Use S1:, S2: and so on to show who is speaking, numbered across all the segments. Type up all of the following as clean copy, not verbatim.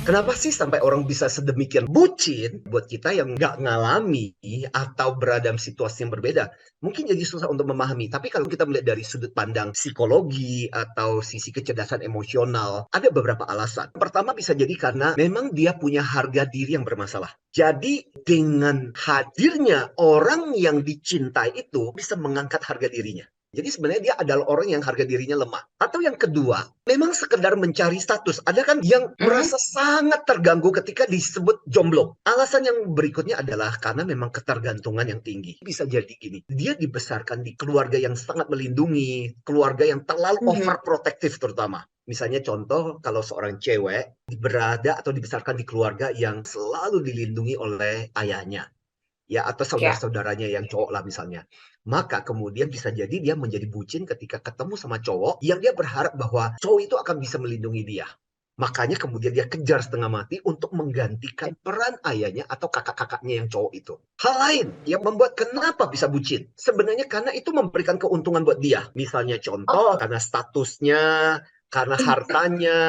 S1: Kenapa sih sampai orang bisa sedemikian bucin? Buat kita yang nggak ngalami atau berada dalam situasi yang berbeda, mungkin jadi susah untuk memahami. Tapi kalau kita melihat dari sudut pandang psikologi atau sisi kecerdasan emosional, ada beberapa alasan. Pertama bisa jadi karena memang dia punya harga diri yang bermasalah. Jadi dengan hadirnya orang yang dicintai itu bisa mengangkat harga dirinya. Jadi sebenarnya dia adalah orang yang harga dirinya lemah. Atau yang kedua, memang sekedar mencari status. Ada kan yang
S2: Mhm.
S1: merasa sangat terganggu ketika disebut jomblo. Alasan yang berikutnya adalah karena memang ketergantungan yang tinggi. Bisa jadi gini, dia dibesarkan di keluarga yang sangat melindungi, keluarga yang terlalu
S2: Mhm.
S1: overprotective terutama. Misalnya contoh, kalau seorang cewek berada atau dibesarkan di keluarga yang selalu dilindungi oleh ayahnya, ya, atau
S2: Ya.
S1: saudara-saudaranya yang cowok lah misalnya. Maka kemudian bisa jadi dia menjadi bucin ketika ketemu sama cowok yang dia berharap bahwa cowok itu akan bisa melindungi dia. Makanya kemudian dia kejar setengah mati untuk menggantikan peran ayahnya atau kakak-kakaknya yang cowok itu. Hal lain yang membuat kenapa bisa bucin, sebenarnya karena itu memberikan keuntungan buat dia. Misalnya
S2: Oh.
S1: contoh, karena statusnya, karena hartanya,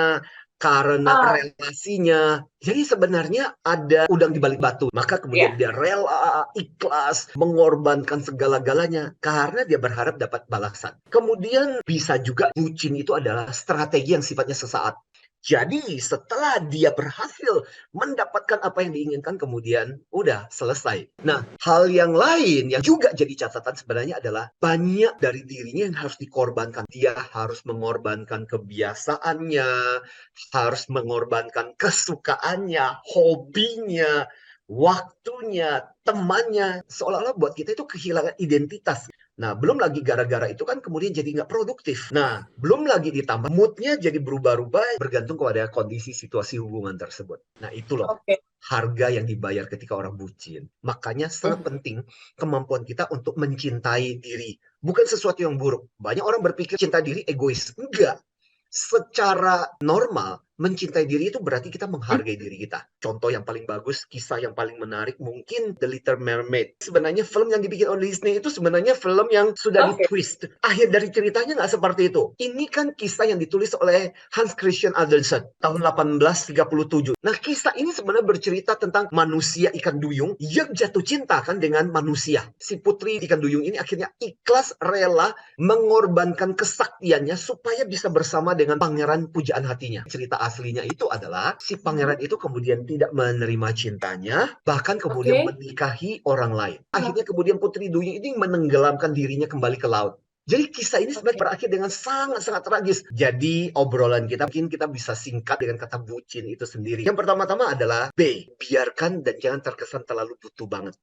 S1: karena
S2: Ah,
S1: relasinya. Jadi sebenarnya ada udang di balik batu. Maka kemudian
S2: ya.
S1: dia rela, ikhlas, mengorbankan segala-galanya karena dia berharap dapat balasan. Kemudian bisa juga bucin itu adalah strategi yang sifatnya sesaat. Jadi setelah dia berhasil mendapatkan apa yang diinginkan, kemudian udah selesai. Nah, hal yang lain yang juga jadi catatan sebenarnya adalah banyak dari dirinya yang harus dikorbankan. Dia harus mengorbankan kebiasaannya, harus mengorbankan kesukaannya, hobinya, waktunya, temannya. Seolah-olah buat kita itu kehilangan identitas. Nah, belum lagi gara-gara itu kan kemudian jadi nggak produktif. Nah, belum lagi ditambah moodnya jadi berubah-ubah bergantung kepada kondisi situasi hubungan tersebut. Nah, itu loh
S2: Oke.
S1: harga yang dibayar ketika orang bucin. Makanya sangat
S2: Mhm.
S1: penting kemampuan kita untuk mencintai diri. Bukan sesuatu yang buruk. Banyak orang berpikir cinta diri egois. Enggak. Secara normal, mencintai diri itu berarti kita menghargai diri kita. Contoh yang paling bagus, kisah yang paling menarik, mungkin The Little Mermaid. Sebenarnya film yang dibikin oleh Disney itu sebenarnya film yang sudah
S2: Oke.
S1: ditwist. Akhir dari ceritanya nggak seperti itu. Ini kan kisah yang ditulis oleh Hans Christian Andersen tahun 1837. Nah, kisah ini sebenarnya bercerita tentang manusia ikan duyung yang jatuh cinta kan dengan manusia. Si putri ikan duyung ini akhirnya ikhlas, rela, mengorbankan kesaktiannya supaya bisa bersama dengan pangeran pujaan hatinya. Cerita aslinya itu adalah si pangeran
S2: Mhm.
S1: itu kemudian tidak menerima cintanya, bahkan kemudian
S2: Oke.
S1: menikahi orang lain.
S2: Ah,
S1: Akhirnya kemudian putri duyung ini menenggelamkan dirinya kembali ke laut. Jadi kisah ini sebenarnya
S2: oke.
S1: berakhir dengan sangat-sangat tragis. Jadi obrolan kita mungkin kita bisa singkat dengan kata bucin itu sendiri. Yang pertama-tama adalah B, biarkan dan jangan terkesan terlalu butuh banget.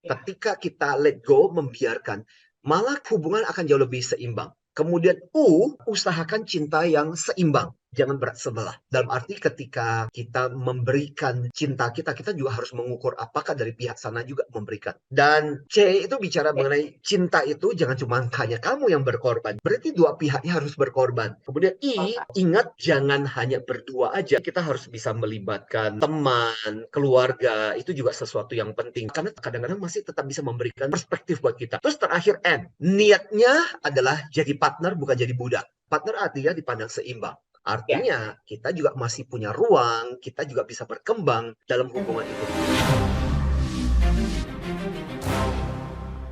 S2: Ya.
S1: Ketika kita let go, membiarkan, malah hubungan akan jauh lebih seimbang. Kemudian U, usahakan cinta yang seimbang. Jangan berat sebelah. Dalam arti ketika kita memberikan cinta kita, kita juga harus mengukur apakah dari pihak sana juga memberikan. Dan C itu bicara
S2: Oke.
S1: mengenai cinta itu jangan cuma hanya kamu yang berkorban. Berarti dua pihaknya harus berkorban. Kemudian I,
S2: Sepakat.
S1: ingat jangan hanya berdua aja. Kita harus bisa melibatkan teman, keluarga. Itu juga sesuatu yang penting. Karena kadang-kadang masih tetap bisa memberikan perspektif buat kita. Terus terakhir N, niatnya adalah jadi partner bukan jadi budak. Partner artinya dipandang seimbang.
S2: Ya.
S1: Artinya kita juga masih punya ruang, kita juga bisa berkembang dalam hubungan itu.